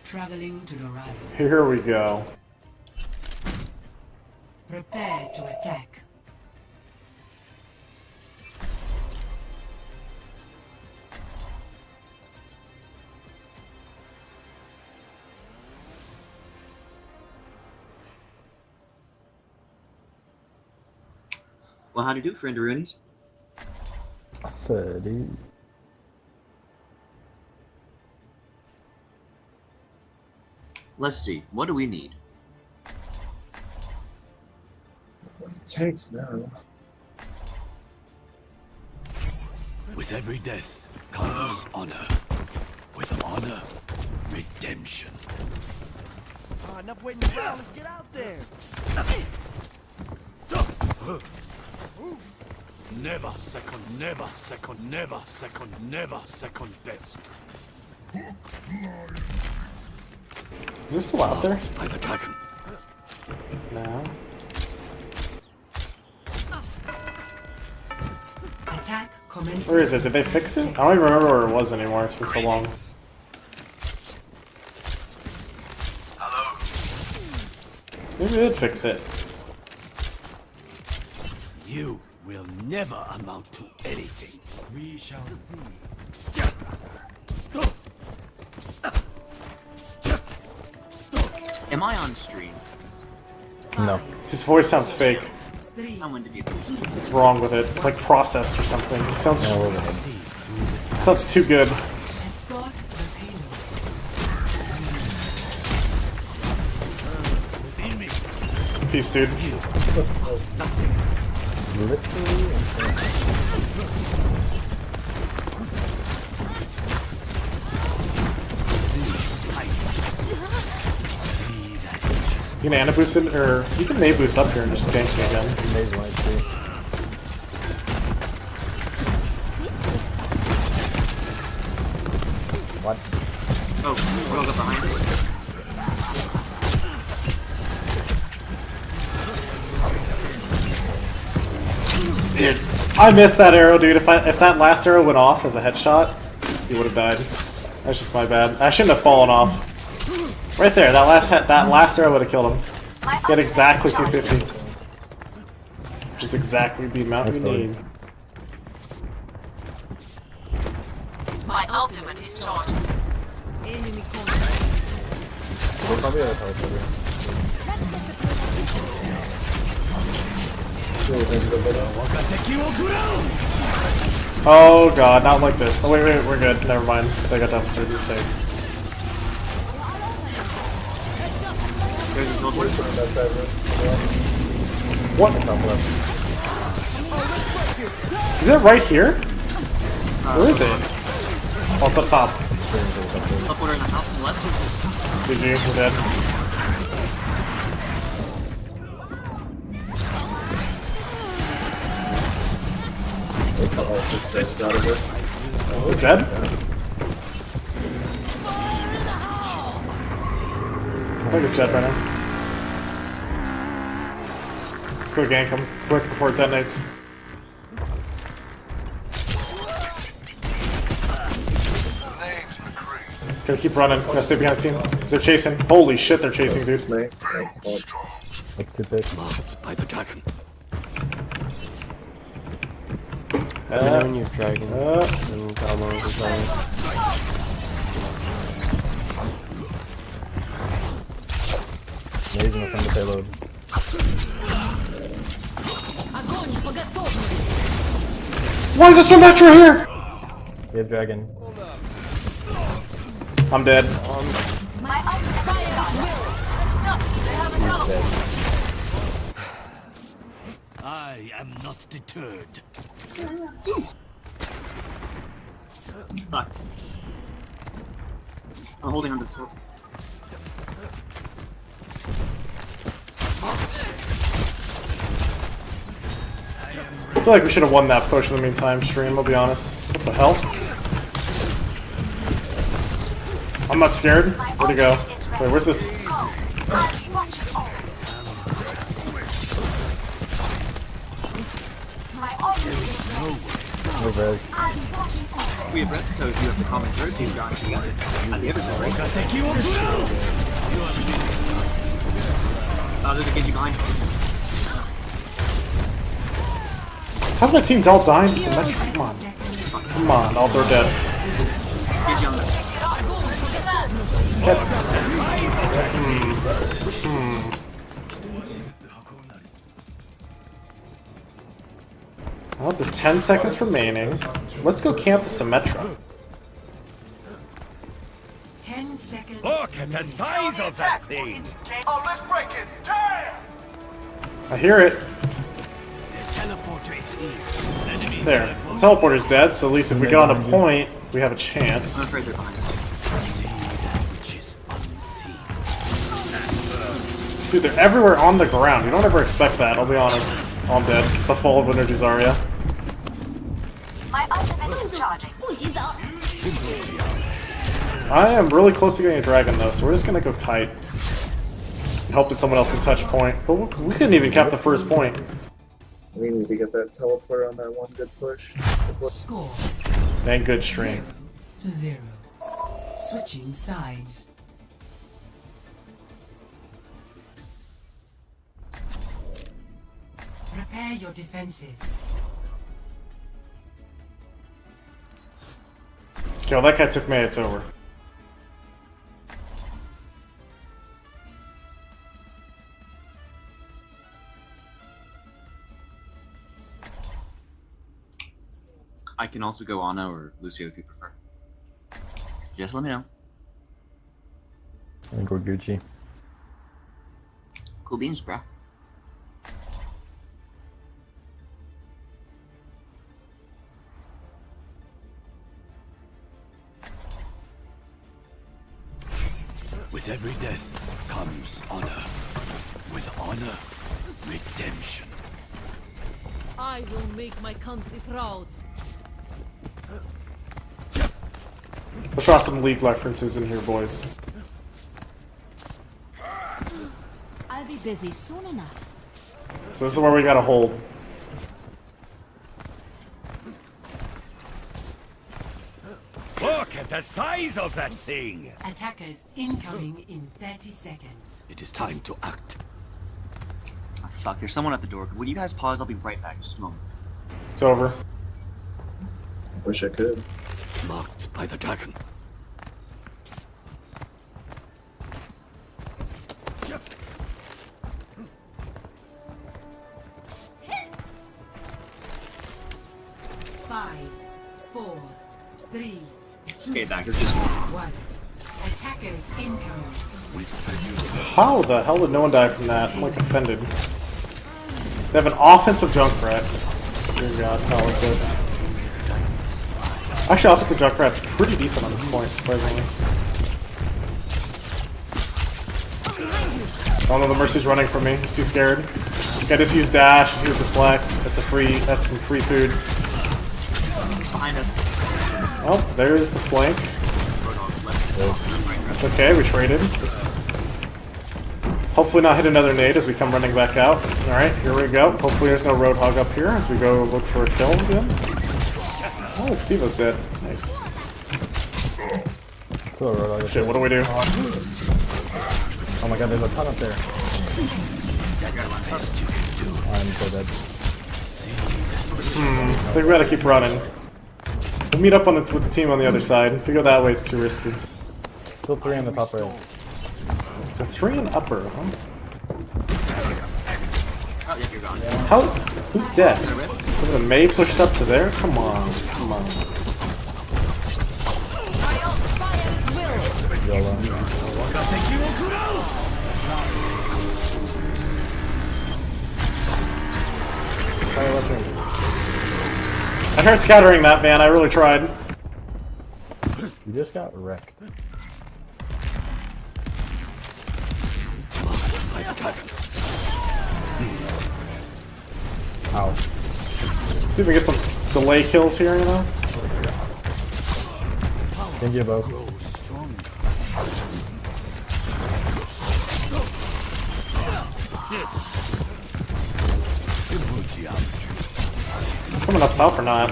Traveling to Dorado. Here we go. Prepare to attack. Well, how do you do, friend Runes? Steady. Let's see, what do we need? It takes now. With every death comes honor. With honor, redemption. Enough waiting around, let's get out there! Never second, never second, never second, never second best. Is this still out there? By the dragon. No. Attack commences. Where is it? Did they fix it? I don't even remember where it was anymore. It's been so long. Maybe they did fix it. You will never amount to anything. We shall see. Am I on stream? No. His voice sounds fake. Someone to be What's wrong with it? It's like processed or something. It sounds Yeah, a little bit. sounds too good. Escort the payload. Peace, dude. Literally. You can ana boost it, or you can nade boost up here and just gank me again. Amazing light too. What? Oh, rolled up behind Dude, I missed that arrow, dude. If that last arrow went off as a headshot, he would have died. That's just my bad. I shouldn't have fallen off. Right there, that last arrow would have killed him. He had exactly 250, which is exactly the amount we need. My ultimate is charged. Enemy We'll probably have a teleporter. Oh god, not like this. Oh wait, we're good. Never mind. They got dumpstered. We're safe. What? Is it right here? Where is it? Oh, it's up top. Teleporter in the house and left. GG, we're dead. Is it dead? I think it's dead right now. Let's go gank him quick before it detonates. Gotta keep running. Gotta stay behind the team. 'Cause they're chasing. Holy shit, they're chasing, dude. Exit it. Marked by the dragon. Let me know when you're dragging. And combo over time. Amazing from the payload. Why is this so metro here? We have dragon. I'm dead. He's dead. I am not deterred. Fuck. I'm holding on to sword. I feel like we should have won that push in the meantime, stream, I'll be honest. What the hell? I'm not scared. Where'd he go? Wait, where's this? have res. We have rest, so if you have the common courtesy, John, you got it. At the other side, right? There's a Genji behind you. How's my team all dying to Symmetra? Come on. Come on, all they're dead. Genji on that. Well, there's 10 seconds remaining. Let's go camp the Symmetra. 10 seconds. Look at the size of that thing! Oh, let's break it. Damn! I hear it. The teleporter is here. Enemy There. The teleporter's dead, so at least if we get on a point, we have a chance. I'm afraid they're behind us. see that which is unseen. Dude, they're everywhere on the ground. You don't ever expect that, I'll be honest. Oh, I'm dead. It's a full of energy Zarya. My ultimate is charging. I am really close to getting a dragon though, so we're just gonna go kite. Hope that someone else can touch point. But we couldn't even cap the first point. We need to get that teleport on that one good push. Score Thank good stream. 0-0. Switching sides. Prepare your defenses. Okay, well that guy took me, it's over. I can also go Ana or Lucio if you prefer. Just let me know. I think we're Gucci. Cool beans, bro. With every death comes honor. With honor, redemption. I will make my country proud. Let's draw some League references in here, boys. I'll be busy soon enough. So this is where we gotta hold. Look at the size of that thing! Attackers incoming in 30 seconds. It is time to act. Oh, fuck, there's someone at the door. Would you guys pause? I'll be right back. Just a moment. It's over. Wish I could. Marked by the dragon. Five, 4, 3, Okay, back. There's just 1. Attackers incoming. How the hell did no one die from that? I'm like offended. They have an offensive Junkrat. Dear God, how like this. Actually, offensive Junkrat's pretty decent on this point, surprisingly. Oh no, the Mercy's running from me. He's too scared. This guy just used dash, just used deflect. That's some free food. behind us. Oh, there's the flank. It's okay, we traded. Just hopefully not hit another nade as we come running back out. Alright, here we go. Hopefully there's no Roadhog up here as we go look for a kill again. Oh, look, Steve-O's dead. Nice. Still a Roadhog. Shit, what do we do? Oh my god, there's a ton up there. I'm so dead. I think we gotta keep running. We'll meet up on with the team on the other side. If we go that way, it's too risky. Still 3 on the top right. So 3 and upper, huh? Oh, yeah, you're gone. How? Who's dead? Was the May pushed up to there? Come on, come on. YOLO. I tried scattering that, man. I really tried. You just got wrecked. Ow. See if we get some delay kills here, you know? Thank you both. Coming up top or not?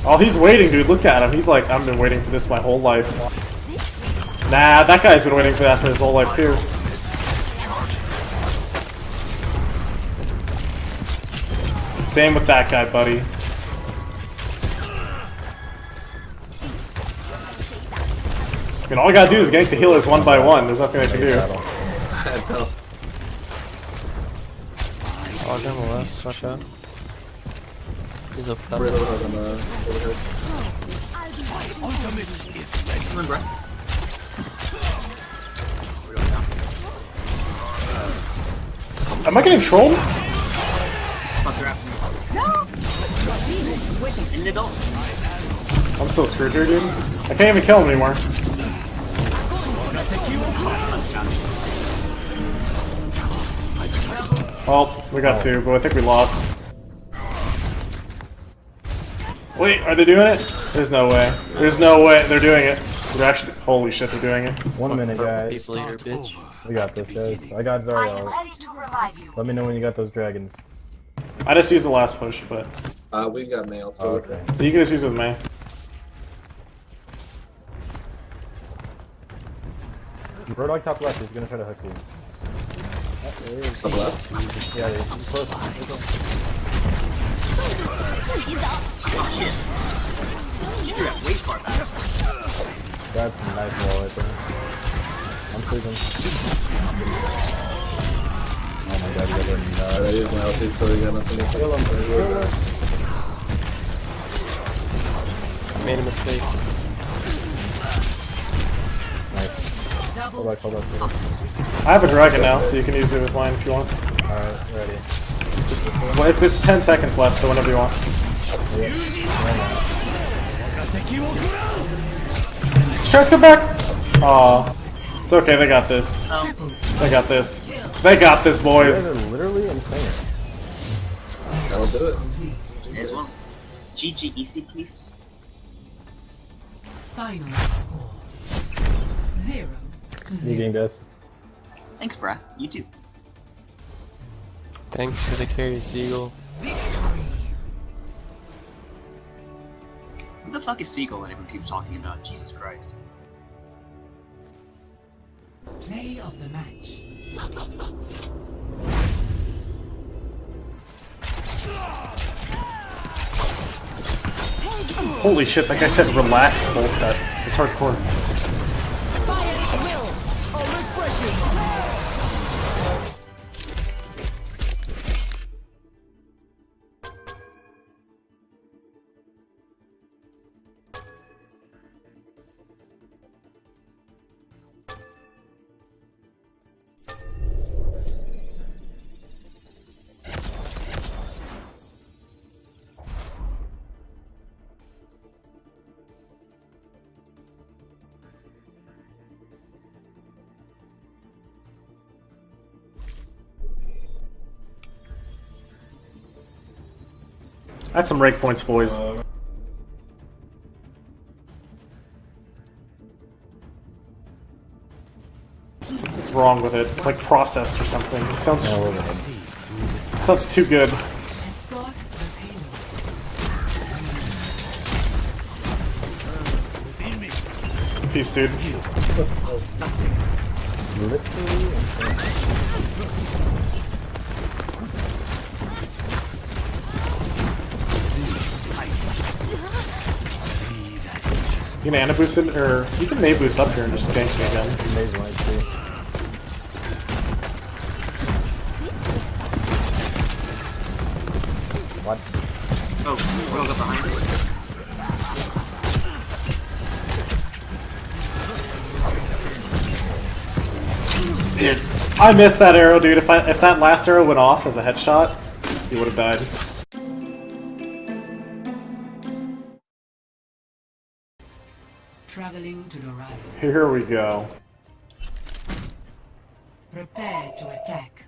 Oh, he's waiting, dude. Look at him. He's like, I've been waiting for this my whole life. Nah, that guy's been waiting for that for his whole life, too. Same with that guy, buddy. I mean, all I gotta do is gank the healers one by one. There's nothing I can do. Oh, down the left, watch out. He's up top. Ultimate is ready. Come on, bro. Am I getting trolled? Fuck, they're after me. No! In the adult. I'm so screwed here, dude. I can't even kill him anymore. Well, we got two, but I think we lost. Wait, are they doing it? There's no way. There's no way they're doing it. They're actually, holy shit, they're doing it. 1 minute, guys. People eater, bitch. We got this, guys. I got Zarya. Let me know when you got those dragons. I just used the last push, but We got mail too. Oh, okay. you can just use it with me. Roadhog top left. He's gonna try to hook you. Top left. Yeah, he's close. You threw that way far back. That's a nice wall right there. I'm sleeping. Oh my god, you guys are nuts. Alright, I used my ulti, so you got nothing to Kill him. Kill him. I made a mistake. Nice. Hold back, hold back. I have a dragon now, so you can use it with mine if you want. Alright, ready. Well, it's 10 seconds left, so whenever you want. Sharks, come back! Aw. It's okay, they got this. They got this. They got this, You boys. guys are literally insane. That'll do it. There's one. GG, easy, please. Final score 0 to You 0. game, guys. Thanks, brah. You too. Thanks for the carry, Seagull. Victory. Who the fuck is Seagull that everyone keeps talking about? Jesus Christ. Play of the match. Holy shit, that guy said relax, bolt cut. It's hardcore. Fire at will. Oh, let's break it. That's some rank points, boys. What's wrong with it? It's like processed or something. It sounds too good. Escort the payload. Peace, dude. Literally insane. You can ana boost it, or you can nade boost up here and just gank me again. Amazing light too. What? Oh, rolled up behind it. I missed that arrow, dude. If that last arrow went off as a headshot, he would have died. Traveling to Dorado. Here we go. Prepare to attack.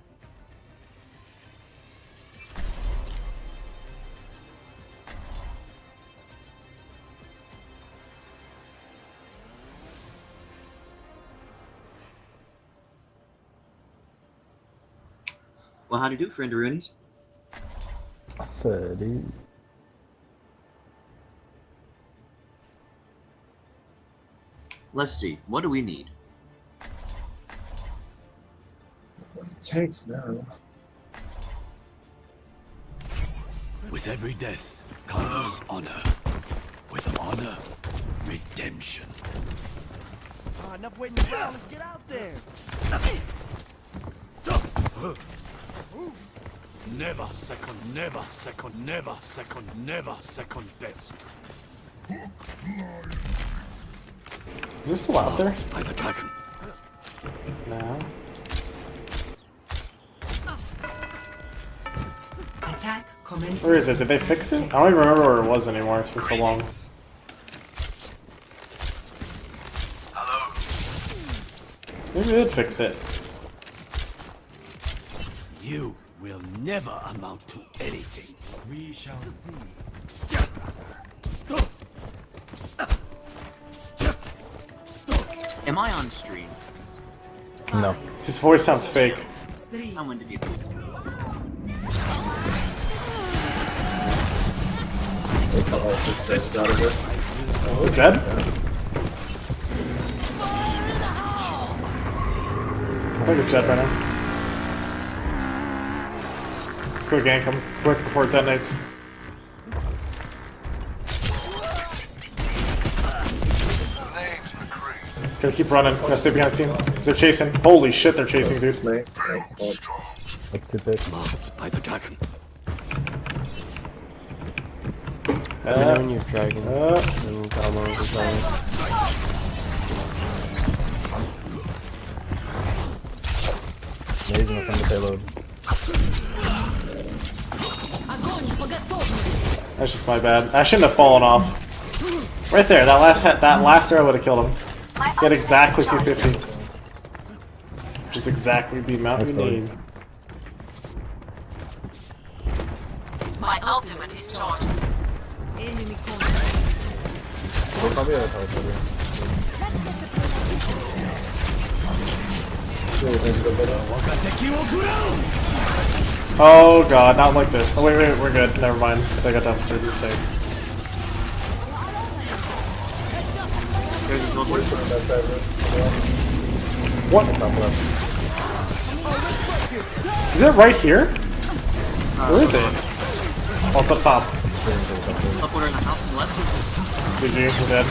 Well, how do you do, friend Roonies? I said, dude. Let's see. What do we need? Tanks now. With every death comes honor. With honor, redemption. Enough waiting around. Let's get out there. Never second, never second, never second, never second best. Is this still out there? By the dragon. No. Attack commences. Where is it? Did they fix it? I don't even remember where it was anymore. It's been so long. Maybe they did fix it. You will never amount to anything. We shall see. Am I on stream? No. His voice sounds fake. I'm going to be. Is it dead? I think it's dead by now. Let's go gank him quick before it detonates. Gotta keep running. Gotta stay behind the team. Because they're chasing. Holy shit, they're chasing, dude. Snake. Exit it. Marked by the dragon. Let me know when you're dragging. And come on the dragon. Yeah, he's gonna find the payload. That's just my bad. I shouldn't have fallen off. Right there, that last arrow would have killed him. He had exactly 250. Which is exactly the amount we need. My ultimate is charged. Enemy contact. We'll probably have a teleporter. Oh god, not like this. Oh wait, we're good. Never mind. I got dumpstered. We're safe. What? Is it right here? Where is it? Oh, it's up top. Teleporter in the house left. GG, we're dead.